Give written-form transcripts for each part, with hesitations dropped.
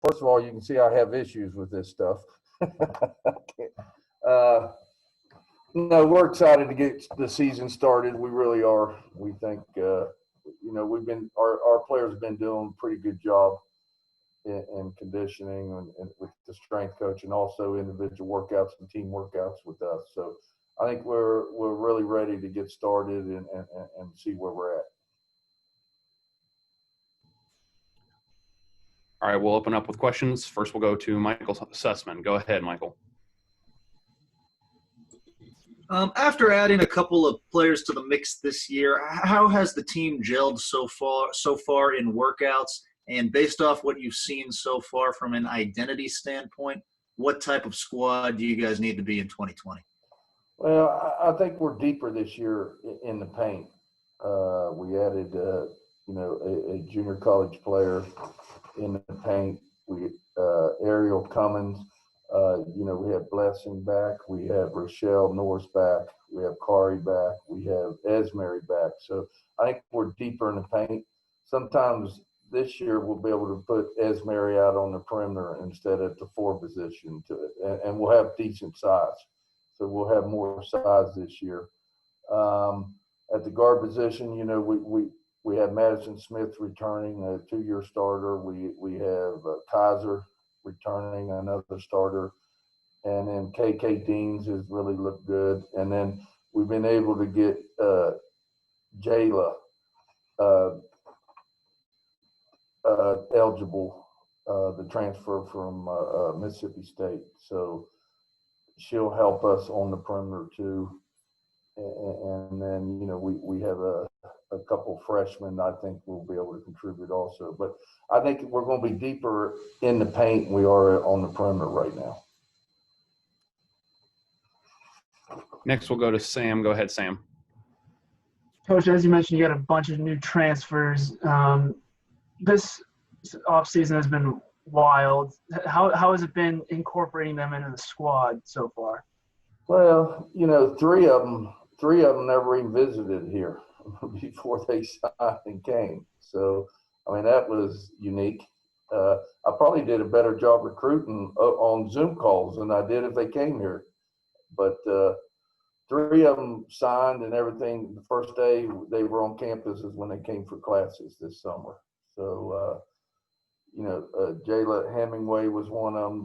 First of all, you can see I have issues with this stuff. No, we're excited to get the season started. We really are. We think, our players have been doing a pretty good job in conditioning and with the strength coach, and also individual workouts and team workouts with us. So I think we're really ready to get started and see where we're at. All right, we'll open up with questions. First, we'll go to Michael Sussman. Go ahead, Michael. After adding a couple of players to the mix this year, how has the team gelled so far in workouts? And based off what you've seen so far from an identity standpoint, what type of squad do you guys need to be in 2020? Well, I think we're deeper this year in the paint. We added, a junior college player in the paint. Ariel Cummins. We have Blessing back. We have Rochelle Norris back. We have Carey back. We have Esmery back. So I think we're deeper in the paint. Sometimes this year we'll be able to put Esmery out on the perimeter instead of the 4 position, and we'll have decent size. So we'll have more size this year. At the guard position, we have Madison Smith returning, a 2-year starter. We have Kaiser returning, another starter. And then KK Deans has really looked good. And then we've been able to get Jayla eligible, the transfer from Mississippi State. So she'll help us on the perimeter too. And then, we have a couple freshmen I think will be able to contribute also. But I think we're going to be deeper in the paint than we are on the perimeter right now. Next, we'll go to Sam. Go ahead, Sam. Coach, as you mentioned, you got a bunch of new transfers. This offseason has been wild. How has it been incorporating them into the squad so far? Well, three of them never even visited here before they signed and came. So, that was unique. I probably did a better job recruiting on Zoom calls than I did if they came here. But 3 of them signed and everything. The first day they were on campus is when they came for classes this summer. So, Jayla Hemingway was one of them,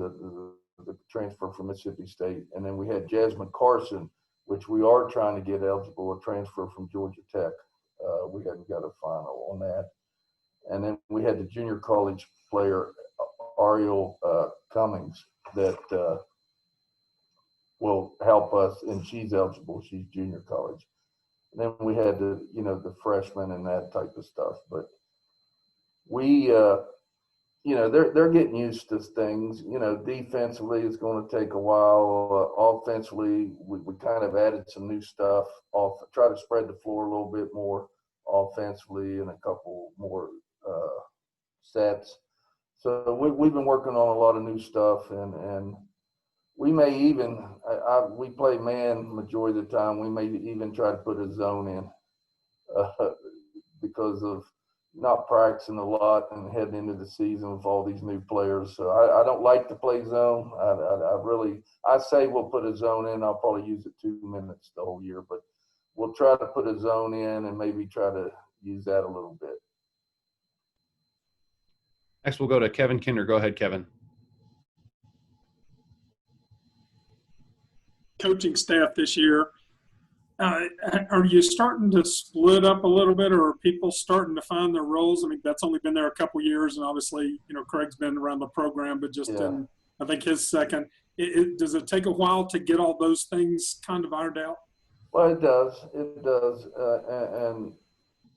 the transfer from Mississippi State. And then we had Jasmine Carson, which we are trying to get eligible, a transfer from Georgia Tech. We hadn't got a final on that. And then we had the junior college player, Ariel Cummings, that will help us, and she's eligible. She's junior college. And then we had the freshmen and that type of stuff. But we, they're getting used to things. Defensively, it's going to take a while. Offensively, we kind of added some new stuff. Try to spread the floor a little bit more offensively and a couple more sets. So we've been working on a lot of new stuff, and we may even we play man majority of the time. We may even try to put a zone in because of not practicing a lot and heading into the season with all these new players. So I don't like to play zone. I say we'll put a zone in. I'll probably use it 2 minutes the whole year, but we'll try to put a zone in and maybe try to use that a little bit. Next, we'll go to Kevin Kinder. Go ahead, Kevin. Coaching staff this year, are you starting to split up a little bit, or are people starting to find their roles? That's only been there a couple of years, and obviously, Craig's been around the program, but just in, I think, his second. Does it take a while to get all those things kind of ironed out? Well, it does. It does.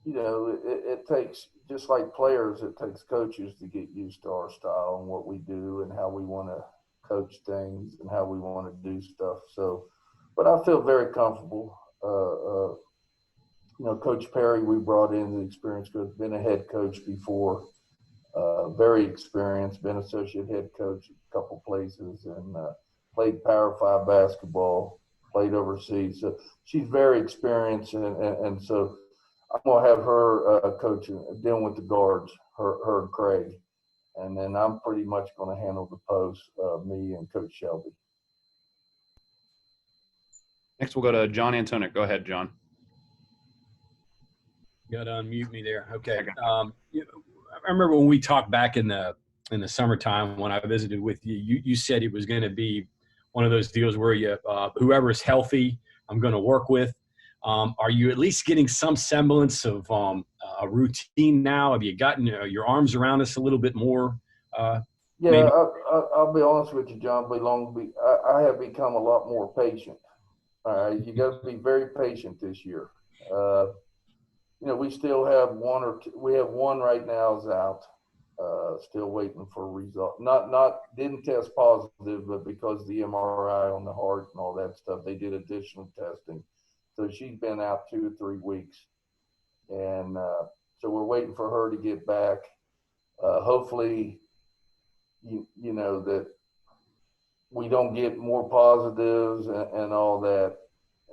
It takes, just like players, it takes coaches to get used to our style and what we do and how we want to coach things and how we want to do stuff. So, but I feel very comfortable. Coach Perry, we brought in the experience coach, been a head coach before, very experienced, been associate head coach at a couple places, and played Power 5 basketball, played overseas. So she's very experienced, and so I'm going to have her coaching, dealing with the guards, her and Craig. and then I'm pretty much going to handle the post, me and Coach Shelby. Next, we'll go to John Antoniuk. Go ahead, John. You got to unmute me there. Okay. Okay. I remember when we talked back in the summertime when I visited with you, you said it was going to be one of those deals where you whoever is healthy, I'm going to work with. Are you at least getting some semblance of a routine now? Have you gotten your arms around us a little bit more? Yeah, I'll be honest with you, John. I have become a lot more patient. All right, you got to be very patient this year. We still have one or two. We have one right now is out, still waiting for a result. Didn't test positive, but because of the MRI on the heart and all that stuff, they did additional testing. So she's been out 2 to 3 weeks, and so we're waiting for her to get back. Hopefully, you know that we don't get more positives and all that,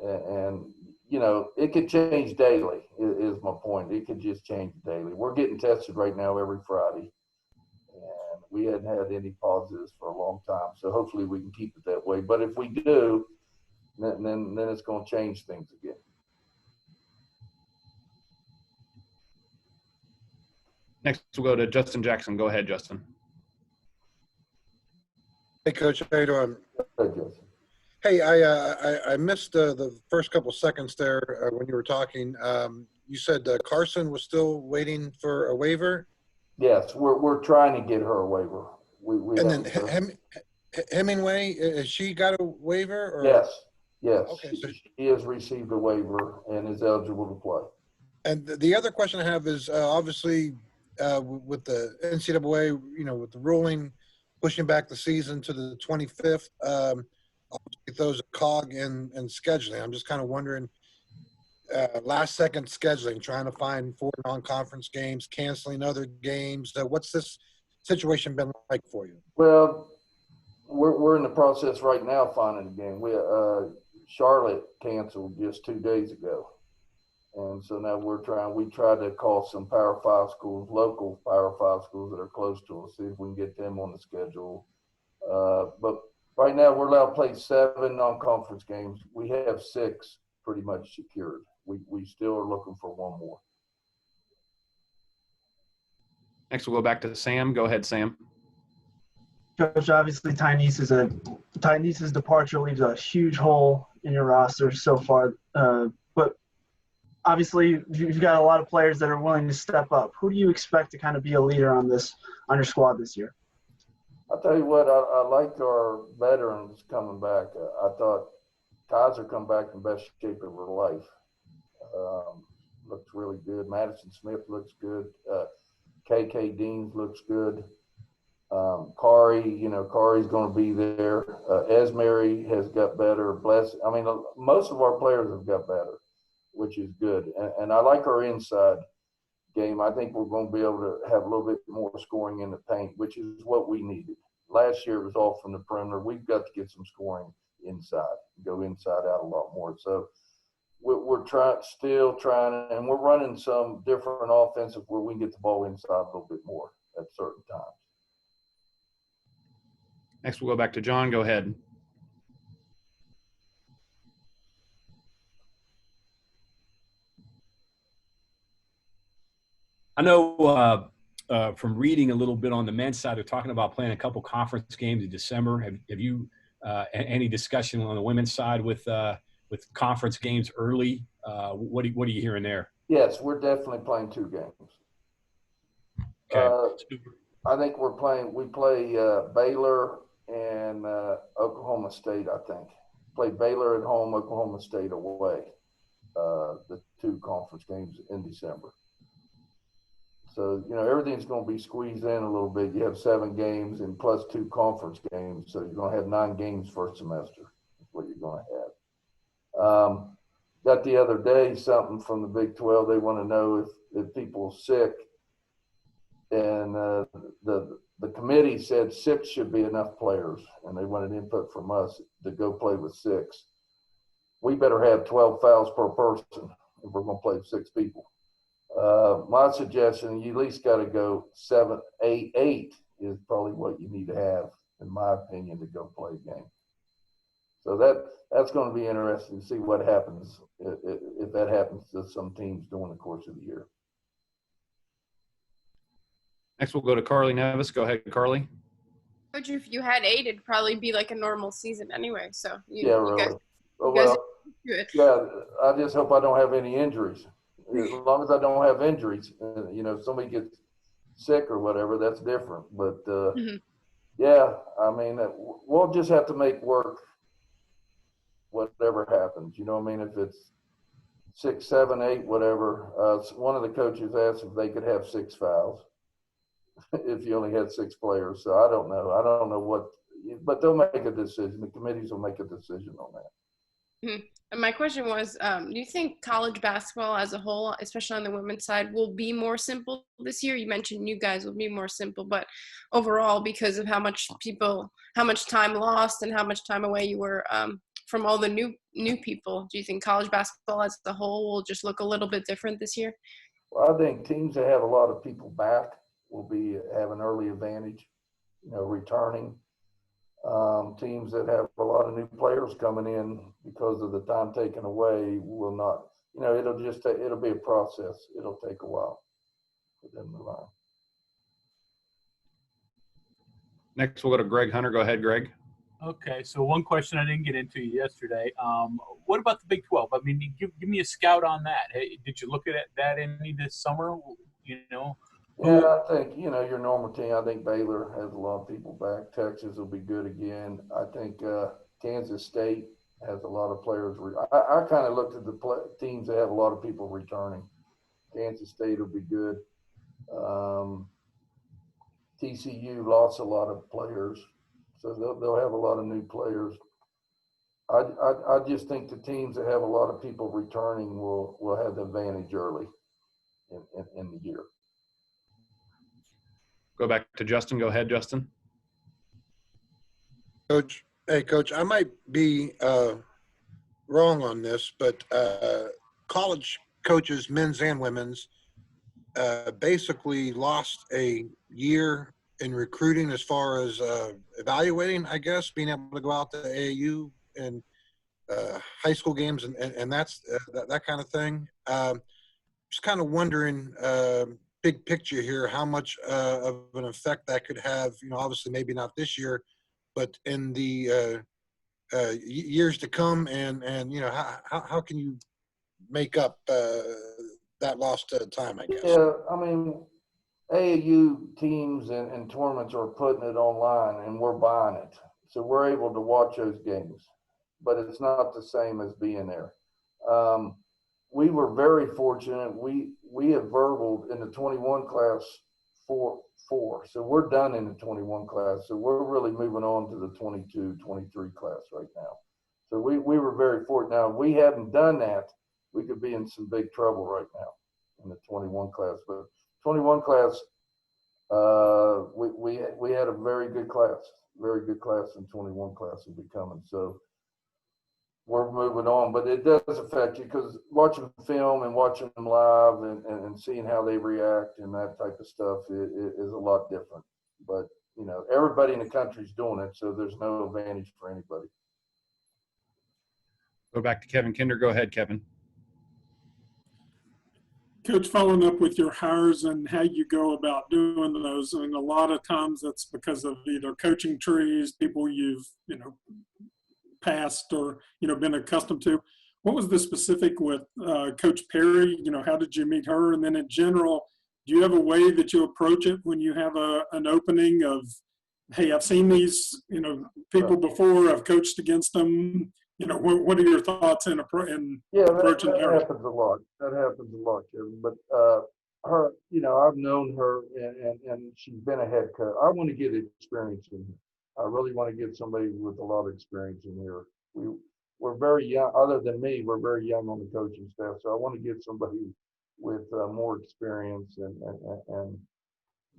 and it could change daily. Is my point. It could just change daily. We're getting tested right now every Friday, and we hadn't had any positives for a long time. So hopefully we can keep it that way. But if we do, then it's going to change things again. Next, we'll go to Justin Jackson. Go ahead, Justin. Hey, Coach. How you doing? Hey, Justin. Hey, I missed the first couple seconds there when you were talking. You said Carson was still waiting for a waiver? Yes, we're trying to get her a waiver. We And then Hemingway, has she got a waiver? Or? Yes. Okay, so she has received a waiver and is eligible to play. And the other question I have is obviously with the NCAA, with the ruling pushing back the season to the 25th, it throws a cog in scheduling. I'm just kind of wondering, last second scheduling, trying to find 4 non-conference games, canceling other games. What's this situation been like for you? Well, we're in the process right now finding a game. Charlotte canceled just 2 days ago. And so now we tried to call some Power 5 schools, local Power 5 schools that are close to us, see if we can get them on the schedule. But right now we're allowed to play 7 non-conference games. We have 6 pretty much secured. We still are looking for one more. Next, we'll go back to Sam. Go ahead, Sam. Coach, obviously Tynese's departure leaves a huge hole in your roster so far. But obviously you've got a lot of players that are willing to step up. Who do you expect to kind of be a leader on your squad this year? I'll tell you what, I like our veterans coming back. I thought Kaiser come back in best shape of her life. Looks really good. Madison Smith looks good. KK Deans looks good. Carey, Carey's going to be there. Esmeri has got better. Most of our players have got better, which is good. And I like our inside game. I think we're going to be able to have a little bit more scoring in the paint, which is what we needed. Last year it was all from the perimeter. We've got to get some scoring inside, go inside out a lot more. So we're still trying, and we're running some different offensive where we can get the ball inside a little bit more at certain times. Next, we'll go back to John. Go ahead. I know from reading a little bit on the men's side, they're talking about playing a couple conference games in December. Have you any discussion on the women's side with conference games early? What are you hearing there? Yes, we're definitely playing 2 games. Okay. I think we play Baylor and Oklahoma State, I think. Play Baylor at home, Oklahoma State away, the 2 conference games in December. So, everything's going to be squeezed in a little bit. You have 7 games and plus 2 conference games. So you're going to have 9 games first semester. That's what you're going to have. Got the other day something from the Big 12. They want to know if people are sick. And the committee said 6 should be enough players. And they wanted input from us to go play with 6. We better have 12 fouls per person if we're going to play with 6 people. My suggestion, you at least got to go 7, 8 if is probably what you need to have, in my opinion, to go play a game. So that's going to be interesting to see what happens if that happens to some teams during the course of the year. Next, we'll go to Carly Nevis. Go ahead, Carly. Coach, if you had 8, it'd probably be like a normal season anyway. So Yeah, really. you guys Well, good. yeah, I just hope I don't have any injuries. As long as I don't have injuries, if somebody gets sick or whatever, that's different. But yeah, I mean, we'll just have to make work whatever happens. You know what I mean? If it's 6, 7, 8, whatever. One of the coaches asked if they could have 6 fouls if you only had 6 players. So I don't know. I don't know what, but they'll make a decision. The committees will make a decision on that. And my question was, do you think college basketball as a whole, especially on the women's side, will be more simple this year? You mentioned you guys will be more simple, but overall, because of how much time lost and how much time away you were from all the new people, do you think college basketball as a whole will just look a little bit different this year? Well, I think teams that have a lot of people back will have an early advantage, returning. Teams that have a lot of new players coming in because of the time taken away will not, it'll be a process. It'll take a while for them to learn. Next, we'll go to Greg Hunter. Go ahead, Greg. Okay, so one question I didn't get into yesterday. What about the Big 12? I mean, give me a scout on that. Hey, did you look at that any this summer? Yeah, I think, your normal team, I think Baylor has a lot of people back. Texas will be good again. I think Kansas State has a lot of players. I kind of looked at the teams that have a lot of people returning. Kansas State will be good. TCU lost a lot of players, so they'll have a lot of new players. I just think the teams that have a lot of people returning will have the advantage early in the year. Go back to Justin. Go ahead, Justin. Coach, I might be wrong on this, but college coaches, men's and women's, basically lost a year in recruiting as far as evaluating, I guess, being able to go out to AAU and high school games and that's that kind of thing. Just kind of wondering, big picture here, how much of an effect that could have, obviously maybe not this year, but in the years to come, and how can you make up that lost time, I guess? Yeah, I mean, AAU teams and tournaments are putting it online, and we're buying it. So we're able to watch those games, but it's not the same as being there. We were very fortunate. We have verbaled in the 21 class four. So we're done in the 21 class. So we're really moving on to the 22, 23 class right now. So we were very fortunate. Now, if we hadn't done that, we could be in some big trouble right now in the 21 class. But 21 class, we had a very good class in 21 class will be coming. So we're moving on, but it does affect you because watching film and watching them live and seeing how they react and that type of stuff is a lot different. But, everybody in the country is doing it, so there's no advantage for anybody. Go back to Kevin Kinder. Go ahead, Kevin. Coach, following up with your hires and how you go about doing those, I mean, a lot of times that's because of either coaching trees, people you've, past or been accustomed to. What was the specific with Coach Perry? How did you meet her? And then in general, do you have a way that you approach it when you have an opening of, hey, I've seen these people before, I've coached against them, what are your thoughts in approaching that happens a lot. That happens a lot, Kevin. But her, I've known her and she's been a head coach. I want to get experience in here. I really want to get somebody with a lot of experience in here. We're very young, other than me, we're very young on the coaching staff. So I want to get somebody with more experience and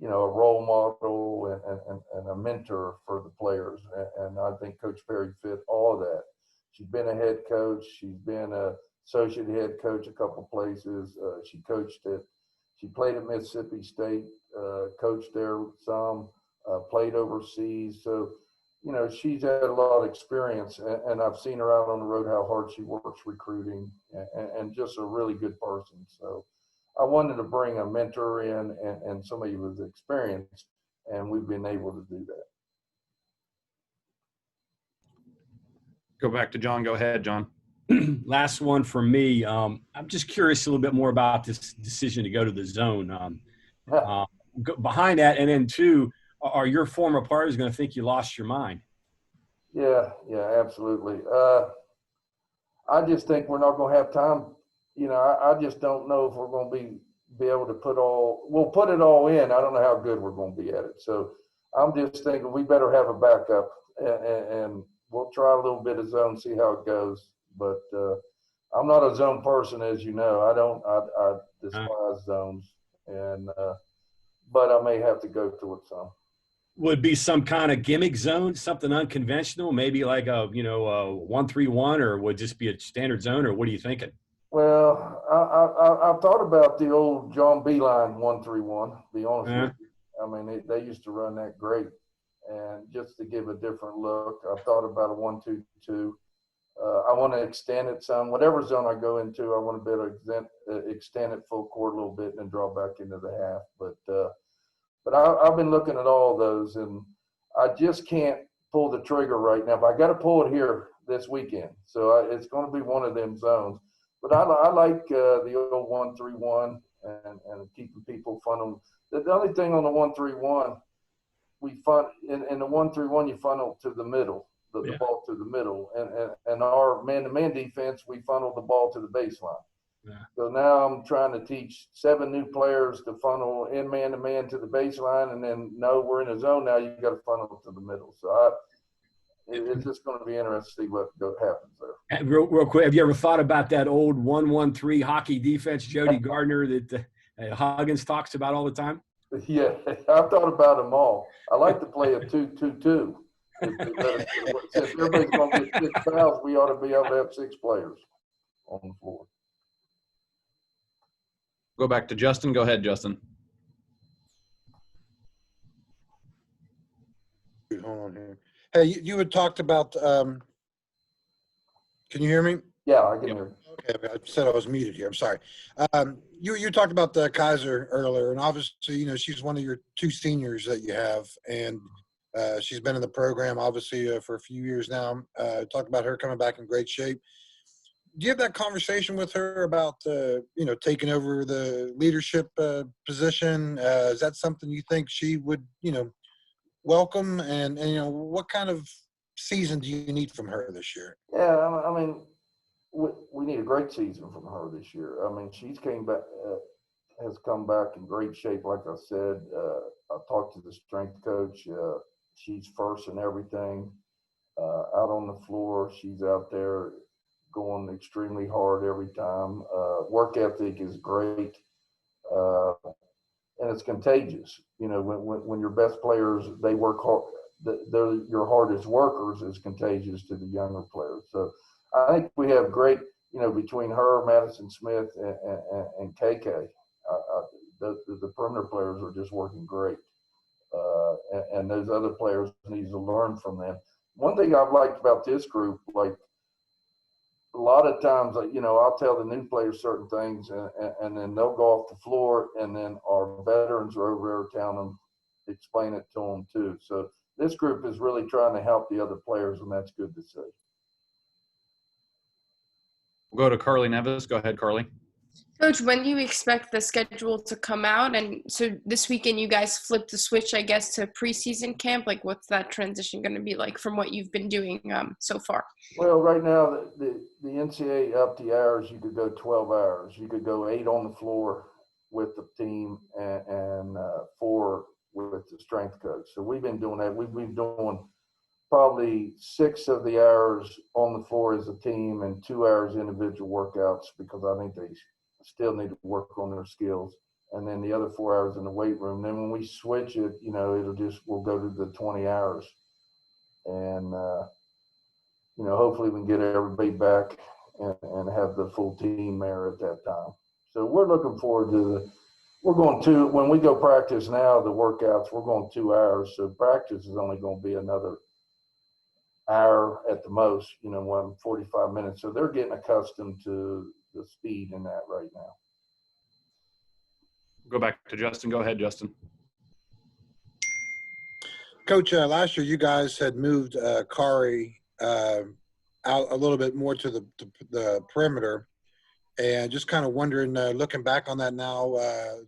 a role model and a mentor for the players. And I think Coach Perry fit all of that. She's been a head coach. She's been an associate head coach a couple places. She played at Mississippi State, coached there some. played overseas. So, you know, she's had a lot of experience, and I've seen her out on the road, how hard she works recruiting, and just a really good person. So I wanted to bring a mentor in and somebody with experience, and we've been able to do that. Go back to John. Go ahead, John. Last one for me. I'm just curious a little bit more about this decision to go to the zone. Behind that, and then two, are your former players going to think you lost your mind? Yeah, absolutely. I just think we're not going to have time. You know, I just don't know if we're going to be able to we'll put it all in. I don't know how good we're going to be at it. So I'm just thinking we better have a backup, and we'll try a little bit of zone, see how it goes. But I'm not a zone person, as you know. I despise zones, and but I may have to go to it some. Would be some kind of gimmick zone, something unconventional, maybe like a 1-3-1, or would just be a standard zone, or what are you thinking? Well, I thought about the old John Beeline 1-3-1. Be honest with you, I mean they used to run that great, and just to give a different look, I thought about a 1-2-2. I want to extend it some. Whatever zone I go into, I want to be able to extend it full court a little bit and then draw back into the half. But I've been looking at all those, and I just can't pull the trigger right now. But I got to pull it here this weekend, so it's going to be one of them zones. But I like the old 1-3-1 and keeping people funneled. The only thing on the 1-3-1, we in the 1-3-1 you funnel to the middle. The ball to the middle, and our man-to-man defense, we funnel the ball to the baseline. Yeah. So now I'm trying to teach 7 new players to funnel in man-to-man to the baseline, and then no, we're in a zone now. You got to funnel to the middle. So it's just going to be interesting to see what happens there. And real quick, have you ever thought about that old 1-1-3 hockey defense, Jody Gardner, that Huggins talks about all the time? Yeah, I've thought about them all. I like to play a 2-2-2. Since everybody's going to get 6 fouls, we ought to be able to have 6 players on the floor. Go back to Justin. Go ahead, Justin. Hold on here. Hey, you had talked about can you hear me? Yeah, I can hear you. Okay, I said I was muted here. I'm sorry. You talked about Kaiser earlier, and obviously, you know, she's one of your 2 seniors that you have, and she's been in the program, obviously, for a few years now. Talk about her coming back in great shape. Do you have that conversation with her about, taking over the leadership position? Is that something you think she would, welcome? And what kind of season do you need from her this year? Yeah, I mean, we need a great season from her this year. I mean, she's has come back in great shape, like I said. I talked to the strength coach. She's first in everything. Out on the floor, she's out there going extremely hard every time. Work ethic is great, and it's contagious. You know, when your best players, they work hard, they're your hardest workers, is contagious to the younger players. So I think we have great, between her, Madison Smith, and KK, the perimeter players are just working great. And those other players need to learn from them. One thing I've liked about this group, like a lot of times, I'll tell the new players certain things, and then they'll go off the floor, and then our veterans are over there telling them, explain it to them too. So this group is really trying to help the other players, and that's good to see. We'll go to Carly Nevis. Go ahead, Carly. Coach, when do you expect the schedule to come out? And so this weekend you guys flipped the switch, I guess, to preseason camp. Like, what's that transition going to be like from what you've been doing so far? Well, right now, the NCAA upped the hours. You could go 12 hours. You could go 8 on the floor with the team and 4 with the strength coach. So we've been doing that. We've been doing probably 6 of the hours on the floor as a team and 2 hours individual workouts, because I think they still need to work on their skills. And then the other 4 hours in the weight room. Then when we switch it, we'll go to the 20 hours. And, hopefully we can get everybody back and have the full team there at that time. So we're looking forward to We're going when we go practice now, the workouts, we're going 2 hours. So practice is only going to be another hour at the most, 45 minutes. So they're getting accustomed to the speed in that right now. Go back to Justin. Go ahead, Justin. Coach, last year you guys had moved Carey out a little bit more to the perimeter. And just kind of wondering, looking back on that now,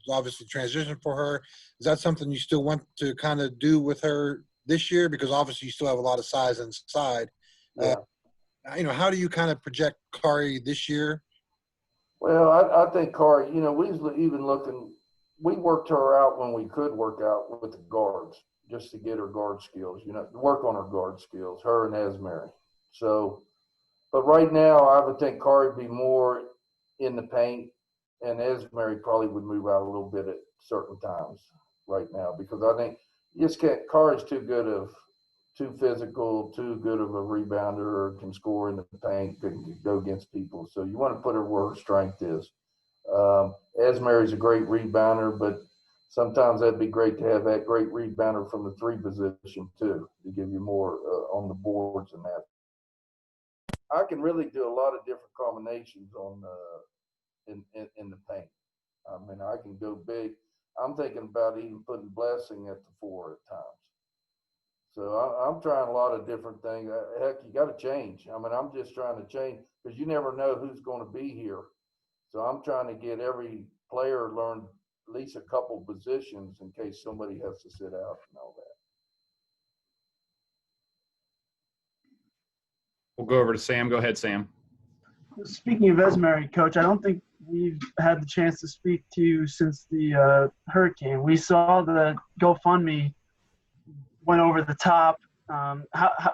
obviously transition for her. Is that something you still want to kind of do with her this year? Because obviously you still have a lot of size inside. Yeah. How do you kind of project Carey this year? Well, I think Carey, we was even looking, we worked her out when we could work out with the guards just to get her guard skills, work on her guard skills, her and Esmeri. So, but right now I would think Carey would be more in the paint, and Esmeri probably would move out a little bit at certain times right now, because I think you just can't. Carey's too physical, too good of a rebounder, can score in the paint, can go against people. So you want to put her where her strength is. Esmeri's a great rebounder, but sometimes that'd be great to have that great rebounder from the 3 position too, to give you more on the boards and that. I can really do a lot of different combinations on in the paint. I mean, I can go big. I'm thinking about even putting Blessing at the 4 at times. So I'm trying a lot of different things. Heck, you got to change. I mean, I'm just trying to change because you never know who's going to be here. So I'm trying to get every player learn at least a couple positions in case somebody has to sit out and all that. We'll go over to Sam. Go ahead, Sam. Speaking of Esmeri, Coach, I don't think we've had the chance to speak to you since the hurricane. We saw the GoFundMe went over the top. How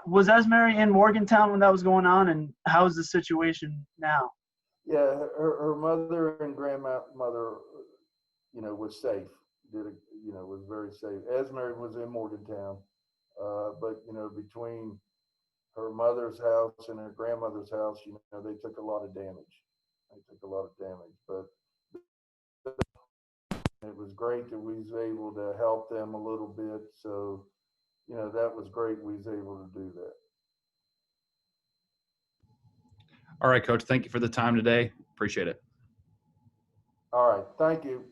was Esmeri in Morgantown when that was going on, and how's the situation now? Yeah, her mother and grandmother, was safe. Was very safe. Esmeri was in Morgantown, but between her mother's house and her grandmother's house, they took a lot of damage. But it was great that we was able to help them a little bit. So, that was great. We was able to do that. All right, Coach. Thank you for the time today. Appreciate it. All right. Thank you.